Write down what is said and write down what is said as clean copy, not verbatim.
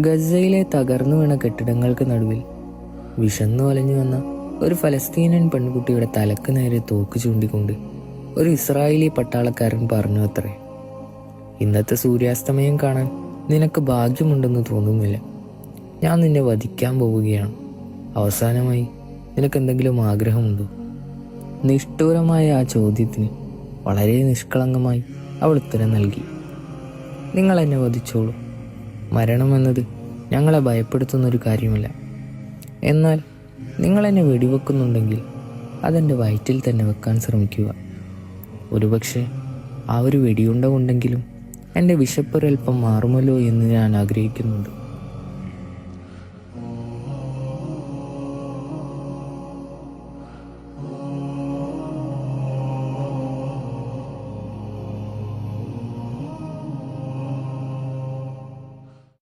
ഗസയിലെ തകർന്നു വീണ കെട്ടിടങ്ങൾക്ക് നടുവിൽ വിശന്നു വലഞ്ഞു വന്ന ഒരു ഫലസ്തീനിയൻ പെൺകുട്ടിയുടെ തലക്ക് നേരെ തോക്ക് ചൂണ്ടിക്കൊണ്ട് ഒരു ഇസ്രായേലി പട്ടാളക്കാരൻ പറഞ്ഞു അത്രേ, ഇന്നത്തെ സൂര്യാസ്തമയം കാണാൻ നിനക്ക് ഭാഗ്യമുണ്ടെന്ന് തോന്നുന്നില്ല. ഞാൻ നിന്നെ വധിക്കാൻ പോവുകയാണ്. അവസാനമായി നിനക്കെന്തെങ്കിലും ആഗ്രഹമുണ്ടോ? നിഷ്ഠൂരമായ ആ ചോദ്യത്തിന് വളരെ നിഷ്കളങ്കമായി അവൾ ഉത്തരം നൽകി, നിങ്ങൾ എന്നെ വധിച്ചോളൂ. മരണമെന്നത് ഞങ്ങളെ ഭയപ്പെടുത്തുന്നൊരു കാര്യമല്ല. എന്നാൽ നിങ്ങളെന്നെ വെടിവെക്കുന്നുണ്ടെങ്കിൽ അതെൻ്റെ വയറ്റിൽ തന്നെ വെക്കാൻ ശ്രമിക്കുക. ഒരുപക്ഷെ ആ ഒരു വെടിയുണ്ട കൊണ്ടെങ്കിലും എൻ്റെ വിശപ്പൊരൽപ്പം മാറുമല്ലോ എന്ന് ഞാൻ ആഗ്രഹിക്കുന്നുണ്ട്.